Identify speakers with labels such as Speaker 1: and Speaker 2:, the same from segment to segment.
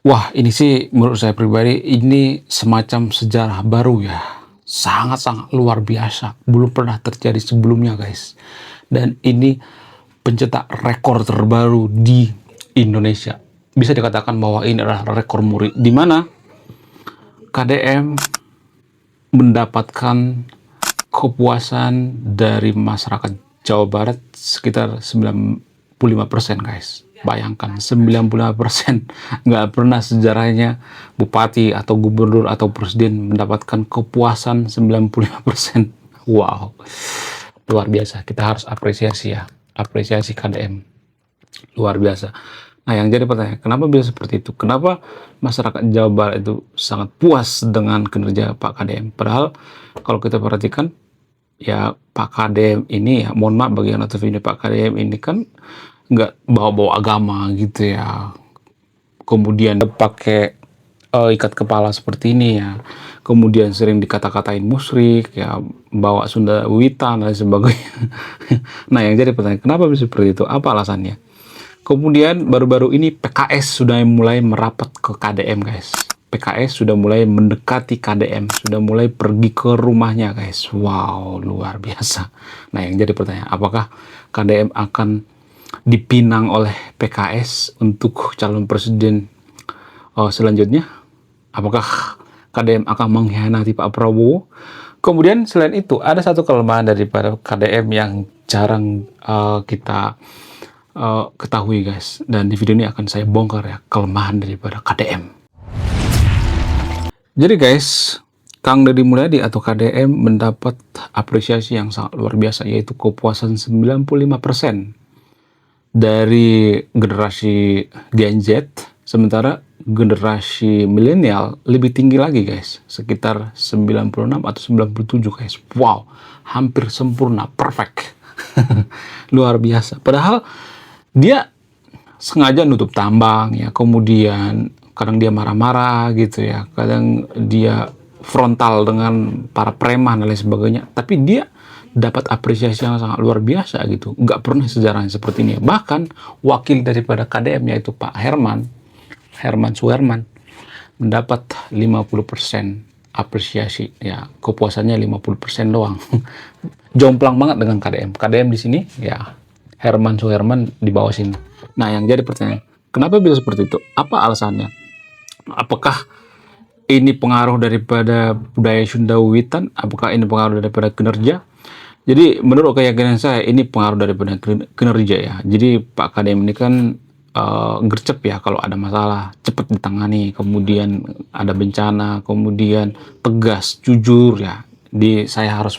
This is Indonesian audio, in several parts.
Speaker 1: Wah, ini sih menurut saya pribadi ini semacam sejarah baru ya. Sangat-sangat luar biasa. Belum pernah terjadi sebelumnya, guys. Dan ini pencetak rekor terbaru di Indonesia. Bisa dikatakan bahwa ini adalah rekor muri, di mana KDM mendapatkan kepuasan dari masyarakat Jawa Barat sekitar 95%, guys. Bayangkan 95%. Nggak pernah sejarahnya bupati atau gubernur atau presiden mendapatkan kepuasan 95%. Wow, luar biasa. Kita harus apresiasi ya, apresiasi KDM, luar biasa. Nah, yang jadi pertanyaan, kenapa bisa seperti itu? Kenapa masyarakat Jawa Barat itu sangat puas dengan kinerja Pak KDM? Padahal kalau kita perhatikan, ya Pak KDM ini ya, mohon maaf bagi yang nonton video, Pak KDM ini kan nggak bawa-bawa agama gitu ya. Kemudian pakai ikat kepala seperti ini ya. Kemudian sering dikata-katain musyrik ya, bawa Sunda Wiwitan dan sebagainya. Nah, yang jadi pertanyaan, kenapa bisa seperti itu? Apa alasannya? Kemudian baru-baru ini PKS sudah mulai merapat ke KDM, guys. PKS sudah mulai mendekati KDM, sudah mulai pergi ke rumahnya, guys. Wow, luar biasa. Nah, yang jadi pertanyaan, apakah KDM akan dipinang oleh PKS untuk calon presiden selanjutnya? Apakah KDM akan mengkhianati Pak Prabowo? Kemudian selain itu, ada satu kelemahan daripada KDM yang jarang kita ketahui, guys, dan di video ini akan saya bongkar ya kelemahan daripada KDM. Jadi guys, Kang Deddy Mulyadi atau KDM mendapat apresiasi yang sangat luar biasa, yaitu kepuasan 95% dari generasi Gen Z, sementara generasi milenial lebih tinggi lagi, guys, sekitar 96 atau 97, guys. Wow, hampir sempurna, perfect. Luar biasa. Padahal dia sengaja nutup tambang ya, kemudian kadang dia marah-marah gitu ya, kadang dia frontal dengan para preman dan lain sebagainya, tapi dia dapat apresiasi yang sangat luar biasa gitu. Nggak pernah sejarahnya seperti ini. Bahkan wakil daripada KDM, yaitu Pak Herman Suherman, mendapat 50% apresiasi ya, kepuasannya 50% doang. Jomplang banget dengan KDM. KDM di sini ya, Herman Suherman di bawah sini. Nah, yang jadi pertanyaan, kenapa bisa seperti itu? Apa alasannya? Apakah ini pengaruh daripada budaya Sunda Wiwitan? Apakah ini pengaruh daripada kinerja? Jadi menurut keyakinan saya ini pengaruh daripada kinerja ya. Jadi Pak KDM ini kan gercep ya, kalau ada masalah cepat ditangani, kemudian ada bencana, kemudian tegas, jujur ya. Saya harus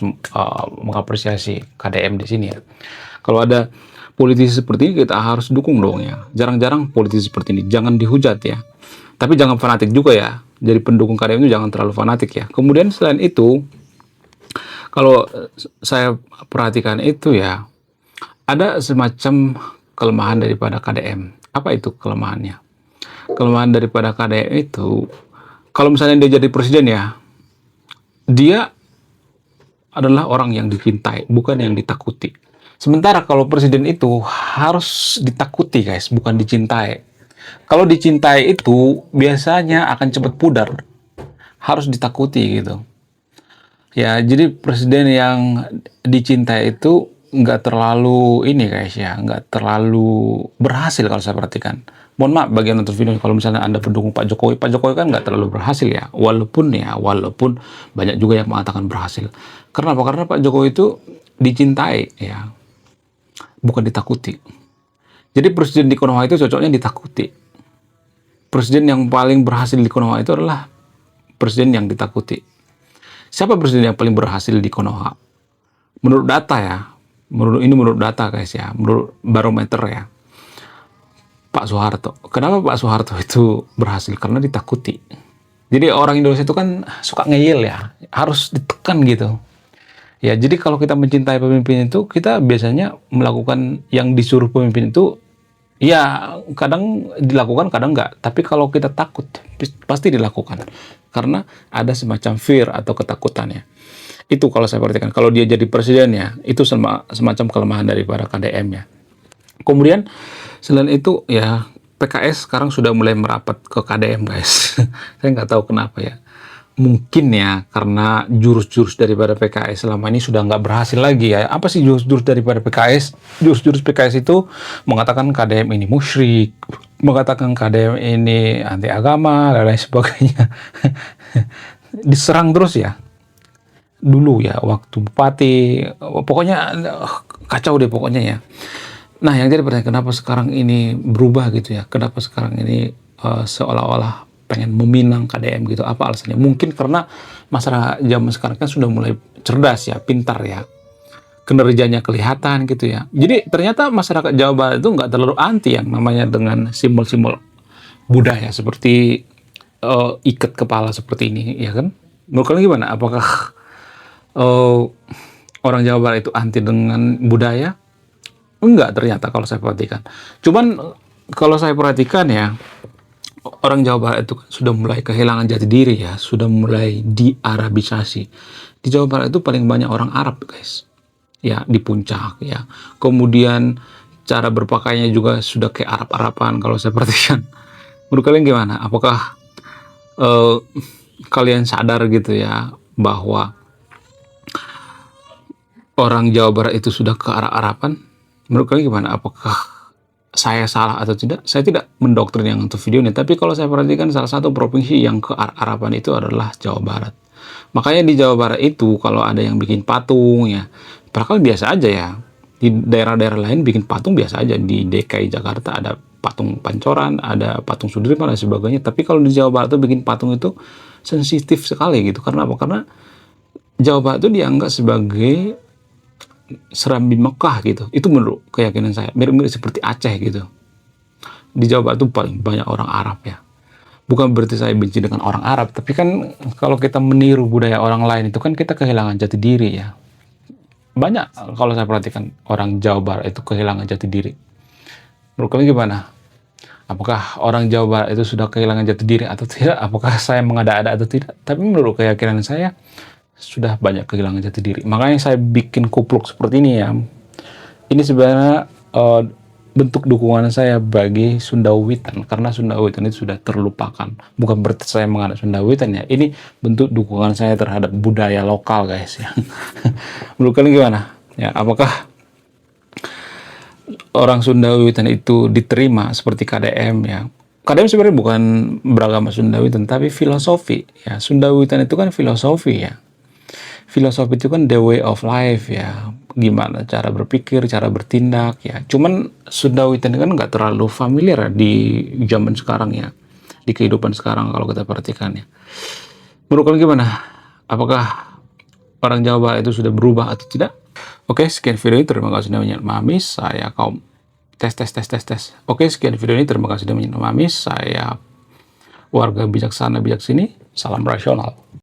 Speaker 1: mengapresiasi KDM di sini ya. Kalau ada politisi seperti ini, kita harus dukung dong ya. Jarang-jarang politisi seperti ini, jangan dihujat ya. Tapi jangan fanatik juga ya. Jadi pendukung KDM itu jangan terlalu fanatik ya. Kemudian selain itu, kalau saya perhatikan itu ya, ada semacam kelemahan daripada KDM. Apa itu kelemahannya? Kelemahan daripada KDM itu, kalau misalnya dia jadi presiden ya, dia adalah orang yang dicintai, bukan yang ditakuti. Sementara kalau presiden itu harus ditakuti, guys, bukan dicintai. Kalau dicintai itu biasanya akan cepat pudar. Harus ditakuti gitu. Ya, jadi presiden yang dicintai itu nggak terlalu ini, guys ya, nggak terlalu berhasil kalau saya perhatikan. Mohon maaf bagi yang nonton video, kalau misalnya Anda pendukung Pak Jokowi kan nggak terlalu berhasil ya. Walaupun banyak juga yang mengatakan berhasil. Karena apa? Karena Pak Jokowi itu dicintai ya, bukan ditakuti. Jadi presiden di Konoha itu cocoknya ditakuti. Presiden yang paling berhasil di Konoha itu adalah presiden yang ditakuti. Siapa presiden yang paling berhasil di Konoha? Menurut data ya, menurut data, guys ya, menurut barometer ya, Pak Soeharto. Kenapa Pak Soeharto itu berhasil? Karena ditakuti. Jadi orang Indonesia itu kan suka ngeyel ya, harus ditekan gitu. Ya, jadi kalau kita mencintai pemimpin itu, kita biasanya melakukan yang disuruh pemimpin itu, ya kadang dilakukan, kadang enggak. Tapi kalau kita takut, pasti dilakukan. Karena ada semacam fear atau ketakutannya. Itu kalau saya perhatikan. Kalau dia jadi presiden ya, itu semacam kelemahan daripada KDM ya. Kemudian, selain itu ya, PKS sekarang sudah mulai merapat ke KDM, guys. Saya nggak tahu kenapa ya. Mungkin ya karena jurus-jurus daripada PKS selama ini sudah nggak berhasil lagi ya. Apa sih jurus-jurus daripada PKS? Jurus-jurus PKS itu mengatakan KDM ini musyrik, mengatakan KDM ini anti agama, dan lain sebagainya. Diserang terus ya. Dulu ya, waktu bupati, pokoknya kacau deh pokoknya ya. Nah, yang jadi pertanyaan, kenapa sekarang ini berubah gitu ya? Kenapa sekarang ini seolah-olah pengen meminang KDM gitu? Apa alasannya? Mungkin karena masyarakat zaman sekarang kan sudah mulai cerdas ya, pintar ya. Kinerjanya kelihatan gitu ya. Jadi ternyata masyarakat Jawa Barat itu nggak terlalu anti yang namanya dengan simbol-simbol budaya seperti ikat kepala seperti ini, ya kan? Menurut kalian gimana? Apakah orang Jawa Barat itu anti dengan budaya? Enggak, ternyata kalau saya perhatikan. Cuman kalau saya perhatikan ya, orang Jawa Barat itu sudah mulai kehilangan jati diri ya, sudah mulai di-Arabisasi. Di Jawa Barat itu paling banyak orang Arab, guys. Ya, di puncak ya. Kemudian cara berpakaiannya juga sudah kayak Arab-Araban kalau saya perhatikan. Menurut kalian gimana? Apakah kalian sadar gitu ya bahwa orang Jawa Barat itu sudah ke Arab-Araban? Menurut kalian gimana? Apakah saya salah atau tidak? Saya tidak mendoktrin yang untuk video ini, tapi kalau saya perhatikan salah satu provinsi yang ke Arab-Araban itu adalah Jawa Barat. Makanya di Jawa Barat itu kalau ada yang bikin patung ya, padahal biasa aja ya. Di daerah-daerah lain bikin patung biasa aja. Di DKI Jakarta ada patung Pancoran, ada patung Sudirman dan sebagainya. Tapi kalau di Jawa Barat itu bikin patung itu sensitif sekali gitu. Karena apa? Karena Jawa Barat itu dianggap sebagai Serambi Mekah gitu. Itu menurut keyakinan saya. Mirip-mirip seperti Aceh gitu. Di Jawa Barat itu paling banyak orang Arab ya. Bukan berarti saya benci dengan orang Arab, tapi kan kalau kita meniru budaya orang lain itu kan kita kehilangan jati diri ya. Banyak kalau saya perhatikan orang Jawa Barat itu kehilangan jati diri. Menurut kalian gimana? Apakah orang Jawa Barat itu sudah kehilangan jati diri atau tidak? Apakah saya mengada-ada atau tidak? Tapi menurut keyakinan saya sudah banyak kehilangan jati diri. Makanya saya bikin kupluk seperti ini ya. Ini sebenarnya bentuk dukungan saya bagi Sundawitan, karena Sundawitan itu sudah terlupakan. Bukan berarti saya menganut Sundawitan ya. Ini bentuk dukungan saya terhadap budaya lokal, guys ya. Menurut kalian gimana? Ya, apakah orang Sundawitan itu diterima seperti KDM ya? KDM sebenarnya bukan beragama Sundawitan, tapi filosofi ya. Sundawitan itu kan filosofi ya. Filosofi itu kan the way of life ya, gimana cara berpikir, cara bertindak ya. Cuman Sundawitan kan nggak terlalu familiar di zaman sekarang ya, di kehidupan sekarang kalau kita perhatikan ya. Menurut kalian gimana? Apakah orang Jawa Barat itu sudah berubah atau tidak? Oke, sekian video ini. Terima kasih sudah menonton Mamis. Saya kaum tes. Oke, sekian video ini. Terima kasih sudah menonton Mamis. Saya warga bijaksana bijak sini. Salam rasional.